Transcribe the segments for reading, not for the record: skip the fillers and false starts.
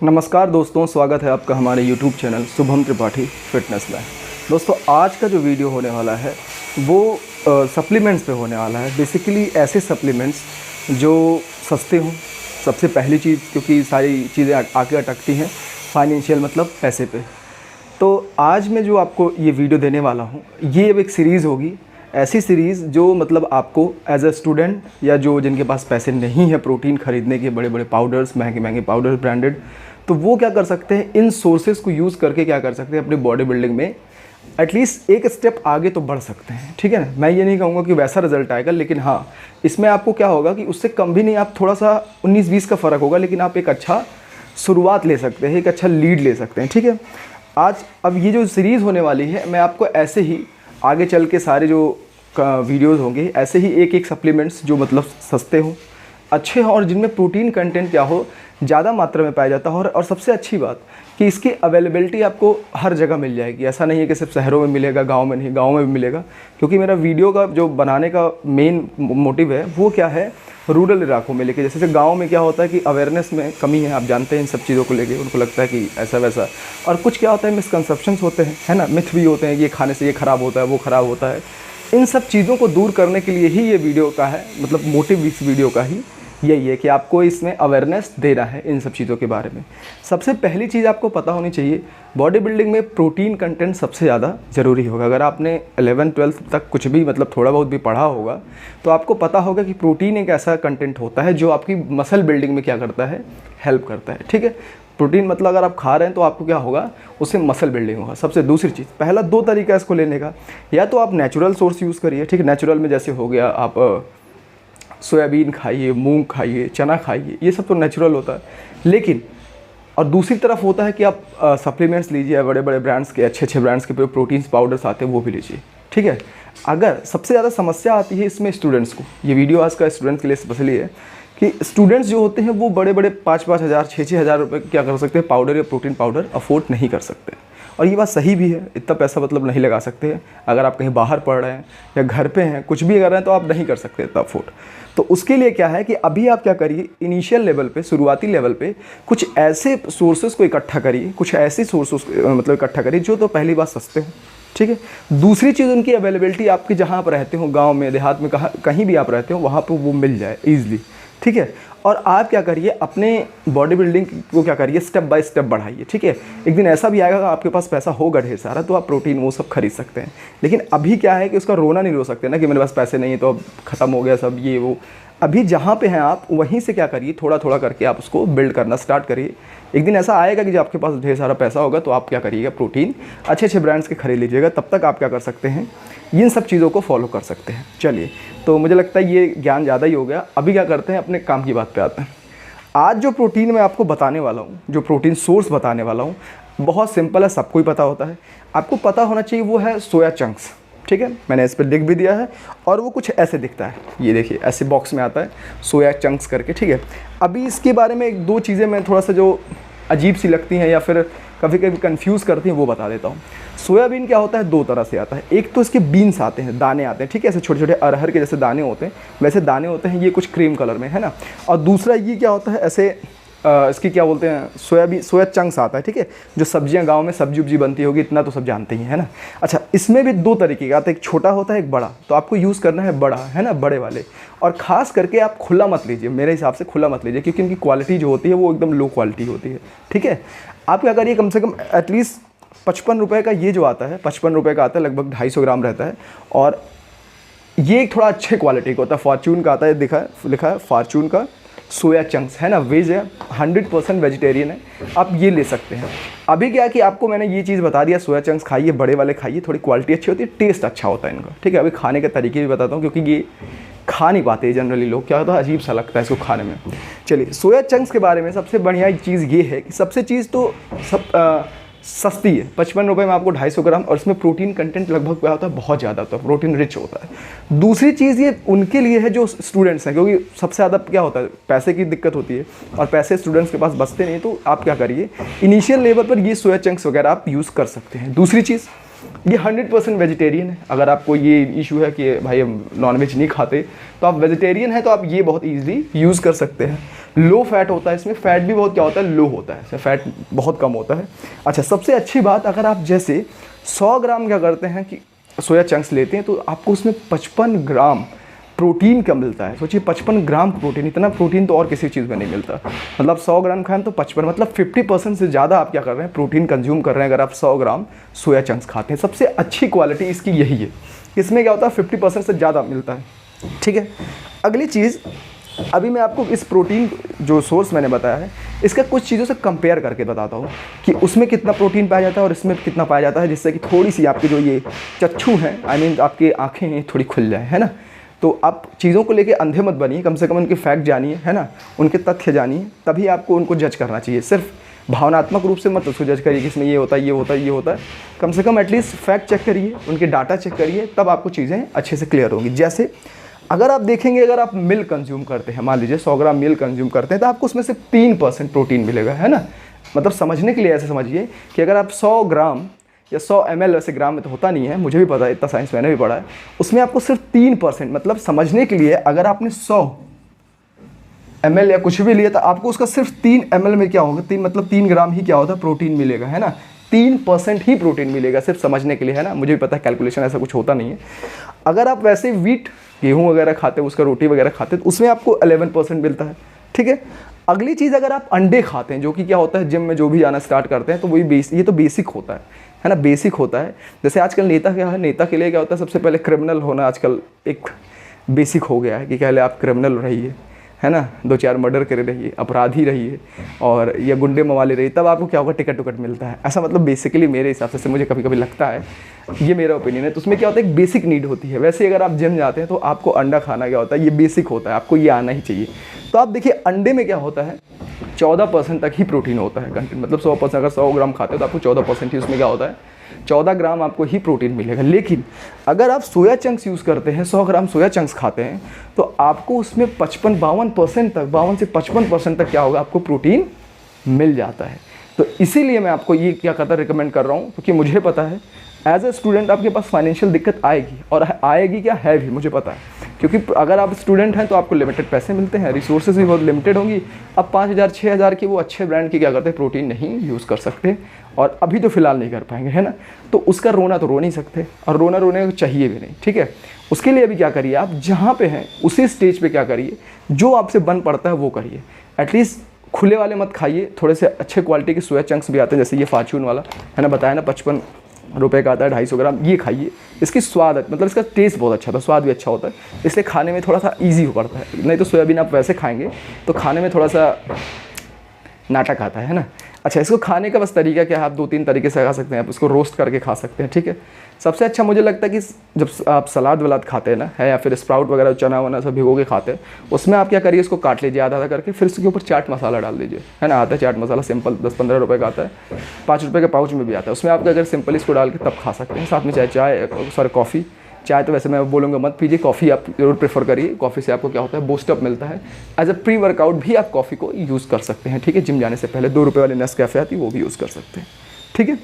नमस्कार दोस्तों, स्वागत है आपका हमारे YouTube channel Shubham Tripathi fitness में। दोस्तों आज का जो वीडियो होने वाला है वो सप्लीमेंट्स पे होने वाला है। बेसिकली ऐसे सप्लीमेंट्स जो सस्ते हों, सबसे पहली चीज़, क्योंकि सारी चीज़ें आके अटकती हैं फाइनेंशियल मतलब पैसे पे। तो आज मैं जो आपको ये वीडियो देने वाला हूँ, ये अब एक सीरीज़ होगी, ऐसी सीरीज़ जो मतलब आपको एज अ स्टूडेंट या जो जिनके पास पैसे नहीं है प्रोटीन ख़रीदने के, बड़े बड़े पाउडर्स, महंगे महंगे पाउडर ब्रांडेड, तो वो क्या कर सकते हैं, इन सोर्सेज को यूज़ करके क्या कर सकते हैं, अपनी बॉडी बिल्डिंग में एटलीस्ट एक स्टेप आगे तो बढ़ सकते हैं। ठीक है ना, मैं ये नहीं कहूँगा कि वैसा रिजल्ट आएगा, लेकिन हाँ इसमें आपको क्या होगा कि उससे कम भी नहीं, आप थोड़ा सा 19-20 का फ़र्क होगा, लेकिन आप एक अच्छा शुरुआत ले सकते हैं, एक अच्छा लीड ले सकते हैं। ठीक है, आज अब ये जो सीरीज़ होने वाली है, मैं आपको ऐसे ही आगे चल के सारे जो वीडियोज़ होंगे ऐसे ही एक एक सप्लीमेंट्स जो मतलब सस्ते हों, अच्छे हों और जिनमें प्रोटीन कंटेंट क्या हो, ज़्यादा मात्रा में पाया जाता है। और सबसे अच्छी बात कि इसकी अवेलेबिलिटी आपको हर जगह मिल जाएगी। ऐसा नहीं है कि सिर्फ शहरों में मिलेगा, गांव में नहीं, गांव में भी मिलेगा। क्योंकि मेरा वीडियो का जो बनाने का मेन मोटिव है वो क्या है, रूरल इलाकों में लेके। जैसे गांव में क्या होता है कि अवेयरनेस में कमी है, आप जानते हैं इन सब चीज़ों को लेके, उनको लगता है कि ऐसा वैसा, और कुछ क्या होता है मिसकंसेप्शंस होते हैं, है ना, मिथ भी होते हैं, ये खाने से ये ख़राब होता है, वो ख़राब होता है। इन सब चीज़ों को दूर करने के लिए ही ये वीडियो का है, मतलब मोटिव इस वीडियो का ही यही है कि आपको इसमें अवेयरनेस देना है इन सब चीज़ों के बारे में। सबसे पहली चीज़ आपको पता होनी चाहिए, बॉडी बिल्डिंग में प्रोटीन कंटेंट सबसे ज़्यादा ज़रूरी होगा। अगर आपने 11-12 तक कुछ भी मतलब थोड़ा बहुत भी पढ़ा होगा तो आपको पता होगा कि प्रोटीन एक ऐसा कंटेंट होता है जो आपकी मसल बिल्डिंग में क्या करता है, हेल्प करता है। ठीक है, प्रोटीन मतलब अगर आप खा रहे हैं तो आपको क्या होगा, उससे मसल बिल्डिंग होगा। सबसे दूसरी चीज़, पहला 2 तरीका इसको लेने का, या तो आप नेचुरल सोर्स यूज़ करिए। ठीक है, नेचुरल में जैसे हो गया आप सोयाबीन खाइए, मूंग खाइए, चना खाइए, ये सब तो नेचुरल होता है। लेकिन और दूसरी तरफ होता है कि आप सप्लीमेंट्स लीजिए, बड़े बड़े ब्रांड्स के, अच्छे ब्रांड्स के प्रोटीन्स पाउडर्स आते हैं, वो भी लीजिए। ठीक है, अगर सबसे ज़्यादा समस्या आती है इसमें स्टूडेंट्स को, ये वीडियो आज का स्टूडेंट्स के लिए स्पेशली है कि स्टूडेंट्स जो होते हैं वो बड़े बड़े 5-5 हज़ार 6-6 हज़ार रुपये क्या कर सकते हैं, पाउडर या प्रोटीन पाउडर अफोर्ड नहीं कर सकते। और ये बात सही भी है, इतना पैसा मतलब नहीं लगा सकते हैं। अगर आप कहीं बाहर पढ़ रहे हैं या घर पे हैं, कुछ भी कर रहे हैं, तो आप नहीं कर सकते इतना अफोर्ड। तो उसके लिए क्या है कि अभी आप क्या करिए, इनिशियल लेवल पे, शुरुआती लेवल पे कुछ ऐसे सोर्सेज को इकट्ठा करिए, कुछ ऐसे सोर्सेज मतलब इकट्ठा करिए जो तो पहली बात सस्ते हों। ठीक है, दूसरी चीज़ उनकी अवेलेबिलिटी आपकी जहाँ आप रहते हो, गाँव में, देहात में, कहीं भी आप रहते हो वहाँ पर वो मिल जाए ईजिली। ठीक है, और आप क्या करिए, अपने बॉडी बिल्डिंग को क्या करिए, स्टेप बाय स्टेप बढ़ाइए। ठीक है, एक दिन ऐसा भी आएगा कि आपके पास पैसा होगा ढेर सारा, तो आप प्रोटीन वो सब खरीद सकते हैं। लेकिन अभी क्या है कि उसका रोना नहीं रो सकते ना कि मेरे पास पैसे नहीं है तो अब ख़त्म हो गया सब ये वो। अभी जहाँ पे हैं आप वहीं से क्या करिए, थोड़ा थोड़ा करके आप उसको बिल्ड करना स्टार्ट करिए। एक दिन ऐसा आएगा कि जब आपके पास ढेर सारा पैसा होगा तो आप क्या करिएगा, प्रोटीन अच्छे ब्रांड्स के खरीद लीजिएगा। तब तक आप क्या कर सकते हैं, इन सब चीज़ों को फॉलो कर सकते हैं। चलिए, तो मुझे लगता है ये ज्ञान ज़्यादा ही हो गया। अभी क्या करते हैं, अपने काम की बात पे आते हैं। आज जो प्रोटीन मैं आपको बताने वाला हूँ, जो प्रोटीन सोर्स बताने वाला हूँ, बहुत सिंपल है, सबको ही पता होता है। आपको पता होना चाहिए, वो है सोया चंक्स। ठीक है, मैंने इस पर लिख भी दिया है, और वो कुछ ऐसे दिखता है, ये देखिए ऐसे बॉक्स में आता है सोया चंक्स करके। ठीक है, अभी इसके बारे में 1-2 चीज़ें मैं थोड़ा सा जो अजीब सी लगती हैं या फिर कभी कभी कंफ्यूज करती हैं वो बता देता हूँ। सोयाबीन क्या होता है, 2 तरह से आता है। एक तो इसके बीन्स आते हैं, दाने आते हैं। ठीक है, ऐसे छोटे छोटे अरहर के जैसे दाने होते हैं, वैसे दाने होते हैं, ये कुछ क्रीम कलर में है ना। और दूसरा ये क्या होता है, ऐसे इसकी क्या बोलते हैं, सोया चंक्स आता है। ठीक है, जो सब्जियां गांव में सब्जी उब्जी बनती होगी, इतना तो सब जानते ही है ना। अच्छा, इसमें भी 2 तरीके का आता है, एक छोटा होता है, एक बड़ा। तो आपको यूज़ करना है बड़ा, है ना, बड़े वाले। और ख़ास करके आप खुला मत लीजिए, मेरे हिसाब से खुला मत लीजिए, क्योंकि इनकी क्वालिटी जो होती है वो एकदम लो क्वालिटी होती है। ठीक है, आप क्या करिए, कम से कम एटलीस्ट 55 रुपये का ये जो आता है, 55 रुपये का आता है, लगभग 250 ग्राम रहता है। और ये एक थोड़ा अच्छे क्वालिटी का होता है, फॉर्चून का आता है, लिखा है फॉर्चून का सोया चंक्स, है ना, वेज है, 100% वेजिटेरियन है, आप ये ले सकते हैं। अभी क्या है कि आपको मैंने ये चीज़ बता दिया, सोया चंक्स खाइए, बड़े वाले खाइए, थोड़ी क्वालिटी अच्छी होती है, टेस्ट अच्छा होता है इनका। ठीक है, अभी खाने के तरीके भी बताता हूँ, क्योंकि ये खा नहीं पाते जनरली लोग, क्या होता है, अजीब सा लगता है इसको खाने में। चलिए, सोया चंक्स के बारे में सबसे बढ़िया चीज़ ये है कि सबसे चीज़ तो सब सस्ती है। 55 रुपये में आपको 250 ग्राम, और इसमें प्रोटीन कंटेंट लगभग क्या होता है, बहुत ज़्यादा होता है, प्रोटीन रिच होता है। दूसरी चीज़ ये उनके लिए है जो स्टूडेंट्स हैं, क्योंकि सबसे ज़्यादा क्या होता है, पैसे की दिक्कत होती है, और पैसे स्टूडेंट्स के पास बचते नहीं। तो आप क्या करिए, इनिशियल लेवल पर ये सोया चंक्स वगैरह आप यूज़ कर सकते हैं। दूसरी चीज़, ये 100% वेजिटेरियन है। अगर आपको ये इशू है कि भाई हम नॉनवेज नहीं खाते, तो आप वेजिटेरियन हैं तो आप ये बहुत ईजिली यूज़ कर सकते हैं। लो फैट होता है, इसमें फैट भी बहुत क्या होता है, लो होता है, इसमें फैट बहुत कम होता है। अच्छा, सबसे अच्छी बात, अगर आप जैसे 100 ग्राम क्या करते हैं कि सोया चंक्स लेते हैं तो आपको उसमें 55 ग्राम प्रोटीन का मिलता है। सोचिए 55 ग्राम प्रोटीन, इतना प्रोटीन तो और किसी चीज़ में नहीं मिलता। मतलब 100 ग्राम खाएं तो 55, मतलब 50% से ज़्यादा आप क्या कर रहे हैं, प्रोटीन कंज्यूम कर रहे हैं अगर आप 100 ग्राम सोया चंक्स खाते हैं। सबसे अच्छी क्वालिटी इसकी यही है, इसमें क्या होता है 50% से ज़्यादा मिलता है। ठीक है, अगली चीज़, अभी मैं आपको इस प्रोटीन जो सोर्स मैंने बताया है इसका कुछ चीज़ों से कंपेयर करके बताता हूँ कि उसमें कितना प्रोटीन पाया जाता है और इसमें कितना पाया जाता है, जिससे कि थोड़ी सी आपकी जो ये चक्षु हैं, आई मीन आपकी आँखें हैं, थोड़ी खुल जाए, है ना। तो आप चीज़ों को लेके अंधे मत बनिए, कम से कम उनके फैक्ट जानिए, है ना, उनके तथ्य जानिए, तभी आपको उनको जज करना चाहिए। सिर्फ भावनात्मक रूप से मत उसको जज करिए कि इसमें ये होता है, ये होता है, ये होता है। कम से कम एटलीस्ट फैक्ट चेक करिए, उनके डाटा चेक करिए, तब आपको चीज़ें अच्छे से क्लियर होंगी। जैसे अगर आप देखेंगे, अगर आप मिल्क कंज्यूम करते हैं, मान लीजिए 100 ग्राम मिल्क कंज्यूम करते हैं, तो आपको उसमें से 3% प्रोटीन मिलेगा, है ना। मतलब समझने के लिए ऐसे समझिए कि अगर आप 100 ग्राम या 100 ml, वैसे ग्राम में तो होता नहीं है, मुझे भी पता है, इतना साइंस मैंने भी पढ़ा है, उसमें आपको सिर्फ 3%, मतलब समझने के लिए अगर आपने 100 ml या कुछ भी लिया तो आपको उसका सिर्फ 3 ml में क्या होगा, 3 मतलब 3 ग्राम ही क्या होता है, प्रोटीन मिलेगा, है ना। 3% ही प्रोटीन मिलेगा, सिर्फ समझने के लिए, है ना। मुझे भी पता है कैलकुलेशन ऐसा कुछ होता नहीं है। अगर आप वैसे वीट, गेहूँ वगैरह खाते हैं, उसका रोटी वगैरह खाते हैं, तो उसमें आपको 11% मिलता है। ठीक है, अगली चीज़, अगर आप अंडे खाते हैं, जो कि क्या होता है, जिम में जो भी जाना स्टार्ट करते हैं तो वही ये तो बेसिक होता है ना, बेसिक होता है। जैसे आजकल नेता क्या है, नेता के लिए क्या होता है, सबसे पहले क्रिमिनल होना आजकल एक बेसिक हो गया है कि पहले आप क्रिमिनल रहिए, है ना, 2-4 मर्डर करे रहिए, अपराधी रहिए और या गुंडे मवाले रहिए, तब आपको क्या होगा, टिकट टुकट मिलता है। ऐसा मतलब बेसिकली मेरे हिसाब से मुझे कभी कभी लगता है, ये मेरा ओपिनियन है। तो उसमें क्या होता है, एक बेसिक नीड होती है। वैसे अगर आप जिम जाते हैं तो आपको अंडा खाना क्या होता है, ये बेसिक होता है, आपको ये आना ही चाहिए। तो आप देखिए अंडे में क्या होता है, 14% तक ही प्रोटीन होता है कंटेंट, मतलब 100%, अगर 100 ग्राम खाते हो तो आपको 14% ही उसमें क्या होता है, 14 ग्राम आपको ही प्रोटीन मिलेगा। लेकिन अगर आप सोया चंक्स यूज़ करते हैं, 100 ग्राम सोया चंक्स खाते हैं, तो आपको उसमें 52% तक, 52 से 55% तक क्या होगा, आपको प्रोटीन मिल जाता है। तो इसीलिए मैं आपको ये क्या करता रिकमेंड कर रहा हूँ, क्योंकि मुझे पता है एज ए स्टूडेंट आपके पास फाइनेंशियल दिक्कत आएगी, और आएगी क्या, है भी, मुझे पता है। क्योंकि अगर आप स्टूडेंट हैं तो आपको लिमिटेड पैसे मिलते हैं, रिसोर्सेज भी बहुत लिमिटेड होंगी। अब 5000-6000 की वो अच्छे ब्रांड की क्या करते हैं, प्रोटीन नहीं यूज़ कर सकते, और अभी तो फिलहाल नहीं कर पाएंगे, है ना। तो उसका रोना तो रो नहीं सकते, और रोने को चाहिए भी नहीं। ठीक है, उसके लिए अभी क्या करिए, आप जहाँ पे हैं उसी स्टेज पे क्या करिए, जो आपसे बन पड़ता है वो करिए। एटलीस्ट खुले वाले मत खाइए, थोड़े से अच्छे क्वालिटी के सोया चंक्स भी आते हैं, जैसे ये फॉर्च्यून वाला, है ना, बताया ना 55 रुपए का आता है, 250 ग्राम, ये खाइए। इसकी स्वाद, मतलब इसका टेस्ट बहुत अच्छा था, स्वाद भी अच्छा होता है, इसलिए खाने में थोड़ा सा ईजी हो पड़ता है। नहीं तो सोयाबीन आप वैसे खाएंगे तो खाने में थोड़ा सा नाटक आता है ना। अच्छा, इसको खाने का बस तरीका क्या है, आप 2-3 तरीके से खा सकते हैं। आप इसको रोस्ट करके खा सकते हैं, ठीक है। सबसे अच्छा मुझे लगता है कि जब आप सलाद वलाद खाते हैं ना, है, या फिर स्प्राउट वगैरह चना वना सब भिगो के खाते हैं, उसमें आप क्या करिए, इसको काट लीजिए आधा आधा करके, फिर इसके ऊपर चाट मसाला डाल दीजिए, है ना। आता है चाट मसाला सिंपल, 10-15 रुपये का आता है, 5 रुपये के पाउच में भी आता है। उसमें आप अगर सिंपल इसको डाल के तब खा सकते हैं, साथ में चाय कॉफ़ी। चाय तो वैसे मैं बोलूँगा मत पीजिए, कॉफ़ी आप ज़रूर प्रेफर करिए। कॉफ़ी से आपको क्या होता है, बूस्टअप मिलता है। एज अ प्री वर्कआउट भी आप कॉफ़ी को यूज़ कर सकते हैं, ठीक है। जिम जाने से पहले 2 रुपये वाली नेस्कैफे आती है, वो भी यूज़ कर सकते हैं, ठीक है।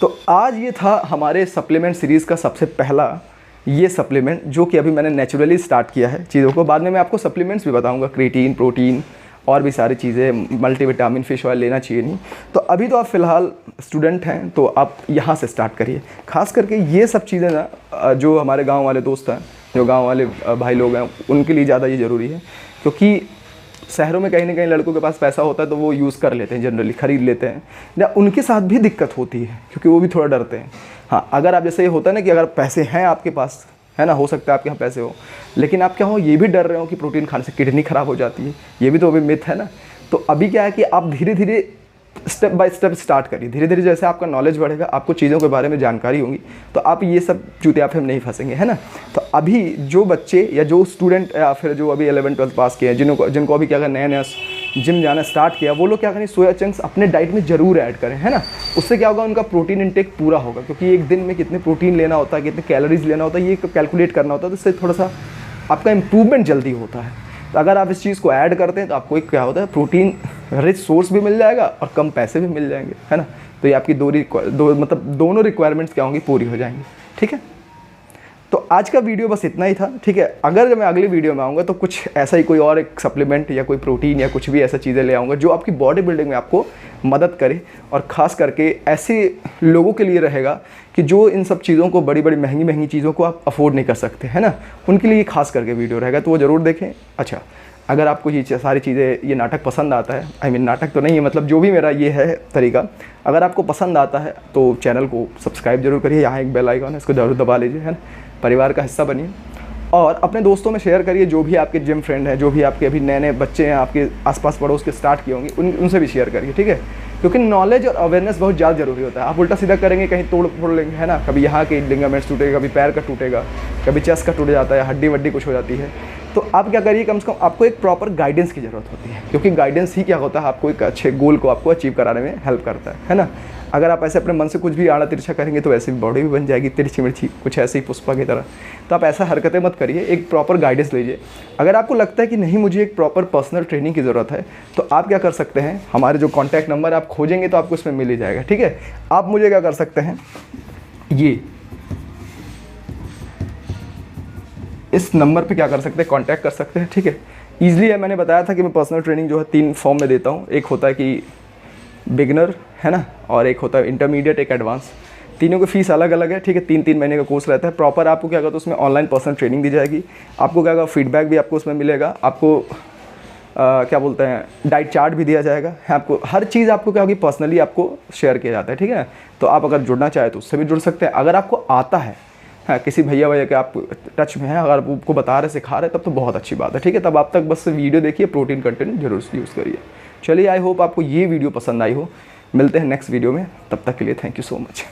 तो आज ये था हमारे सप्लीमेंट सीरीज़ का सबसे पहला ये सप्लीमेंट, जो कि अभी मैंने नेचुरली स्टार्ट किया है चीज़ों को। बाद में मैं आपको सप्लीमेंट्स भी बताऊँगा, क्रिएटिन, प्रोटीन और भी सारी चीज़ें, मल्टीविटामिन, फिश ऑयल लेना चाहिए नहीं। तो अभी तो आप फ़िलहाल स्टूडेंट हैं, तो आप यहाँ से स्टार्ट करिए। खास करके ये सब चीज़ें ना, जो हमारे गांव वाले दोस्त हैं, जो गांव वाले भाई लोग हैं, उनके लिए ज़्यादा ये ज़रूरी है। क्योंकि शहरों में कहीं ना कहीं लड़कों के पास पैसा होता है तो वो यूज़ कर लेते हैं, जनरली ख़रीद लेते हैं, या उनके साथ भी दिक्कत होती है क्योंकि वो भी थोड़ा डरते हैं। हाँ, अगर आप जैसे ये होता है ना कि अगर पैसे हैं आपके पास, है ना, हो सकता है आपके यहाँ पैसे हो, लेकिन आप क्या हो, ये भी डर रहे हो कि प्रोटीन खाने से किडनी ख़राब हो जाती है, ये भी तो अभी मिथ है ना। तो अभी क्या है कि आप धीरे धीरे स्टेप बाय स्टेप स्टार्ट करिए। धीरे धीरे जैसे आपका नॉलेज बढ़ेगा, आपको चीज़ों के बारे में जानकारी होगी, तो आप ये सब चुतियाफे में नहीं फंसेंगे, है ना। तो अभी जो बच्चे या जो स्टूडेंट या फिर जो अभी 11th-12th पास किए हैं, जिनको अभी क्या नया नया जिम जाना स्टार्ट किया, वो लोग क्या करें, सोया चंक्स अपने डाइट में ज़रूर ऐड करें, है ना। उससे क्या होगा, उनका प्रोटीन इंटेक पूरा होगा, क्योंकि एक दिन में कितने प्रोटीन लेना होता है, कितने कैलोरीज लेना होता है, ये कैलकुलेट करना होता है। तो इससे थोड़ा सा आपका इम्प्रूवमेंट जल्दी होता है। तो अगर आप इस चीज़ को ऐड करते हैं तो आपको एक क्या होता है, प्रोटीन रिच सोर्स भी मिल जाएगा और कम पैसे भी मिल जाएंगे, है ना। तो ये आपकी मतलब दोनों रिक्वायरमेंट्स क्या होंगी, पूरी हो जाएंगी, ठीक है। तो आज का वीडियो बस इतना ही था, ठीक है। अगर मैं अगली वीडियो में आऊँगा तो कुछ ऐसा ही कोई और एक सप्लीमेंट या कोई प्रोटीन या कुछ भी ऐसा चीज़ें ले आऊँगा जो आपकी बॉडी बिल्डिंग में आपको मदद करे, और ख़ास करके ऐसे लोगों के लिए रहेगा कि जो इन सब चीज़ों को, बड़ी बड़ी महंगी महंगी चीज़ों को आप अफोर्ड नहीं कर सकते, है ना, उनके लिए खास करके वीडियो रहेगा, तो वो ज़रूर देखें। अच्छा, अगर आपको ये सारी चीज़ें, ये नाटक पसंद आता है, आई मीन नाटक तो नहीं है, मतलब जो भी मेरा ये है तरीका, अगर आपको पसंद आता है तो चैनल को सब्सक्राइब जरूर करिए, यहाँ एक बेल आइकन है, इसको जरूर दबा लीजिए, है ना, परिवार का हिस्सा बनिए, और अपने दोस्तों में शेयर करिए। जो भी आपके जिम फ्रेंड हैं, जो भी आपके अभी नए नए बच्चे हैं, आपके आसपास पड़ोस के स्टार्ट किए होंगे, उनसे भी शेयर करिए, ठीक है, क्योंकि नॉलेज और अवेयरनेस बहुत ज़्यादा जरूरी होता है। आप उल्टा सीधा करेंगे, कहीं तोड़ फोड़ लेंगे, है ना, कभी यहाँ के लिगामेंट्स टूटेगा, कभी पैर का टूटेगा, कभी चेस्ट का टूट जाता है, हड्डी वड्डी कुछ हो जाती है। तो आप क्या करिए, कम से कम आपको एक प्रॉपर गाइडेंस की ज़रूरत होती है, क्योंकि गाइडेंस ही क्या होता है, आपको एक अच्छे गोल को आपको अचीव कराने में हेल्प करता है ना। अगर आप ऐसे अपने मन से कुछ भी आड़ा तिरछा करेंगे तो ऐसी बॉडी भी बन जाएगी तिरछी मिर्ची, कुछ ऐसे ही पुष्पा की तरह। तो आप ऐसा हरकतें मत करिए, एक प्रॉपर गाइडेंस लीजिए। अगर आपको लगता है कि नहीं, मुझे एक प्रॉपर पर्सनल ट्रेनिंग की ज़रूरत है, तो आप क्या कर सकते हैं, हमारे जो कॉन्टैक्ट नंबर आप खोजेंगे तो आपको उसमें मिल ही जाएगा, ठीक है। आप मुझे क्या कर सकते हैं, ये इस नंबर पे क्या कर सकते हैं, कांटेक्ट कर सकते हैं, ठीक है। ईजिली है, मैंने बताया था कि मैं पर्सनल ट्रेनिंग जो है 3 फॉर्म में देता हूँ। एक होता है कि बिगनर, है ना, और एक होता है इंटरमीडिएट, एक एडवांस। तीनों की फ़ीस अलग अलग है, ठीक है। 3-3 महीने का कोर्स रहता है। प्रॉपर आपको क्या कहते हैं, उसमें ऑनलाइन पर्सनल ट्रेनिंग दी जाएगी, आपको क्या फीडबैक भी आपको उसमें मिलेगा, आपको क्या बोलते हैं, डाइट चार्ट भी दिया जाएगा, आपको हर चीज़ आपको क्या होगी, पर्सनली आपको शेयर किया जाता है, ठीक है। तो आप अगर जुड़ना चाहे तो उससे भी जुड़ सकते हैं। अगर आपको आता है, किसी भैया के आप टच में हैं, अगर आप आपको बता रहे, सिखा रहे, तब तो बहुत अच्छी बात है, ठीक है। तब आप तक बस वीडियो देखिए, प्रोटीन कंटेंट जरूर यूज़ करिए। चलिए, आई होप आपको ये वीडियो पसंद आई हो। मिलते हैं नेक्स्ट वीडियो में, तब तक के लिए थैंक यू सो मच।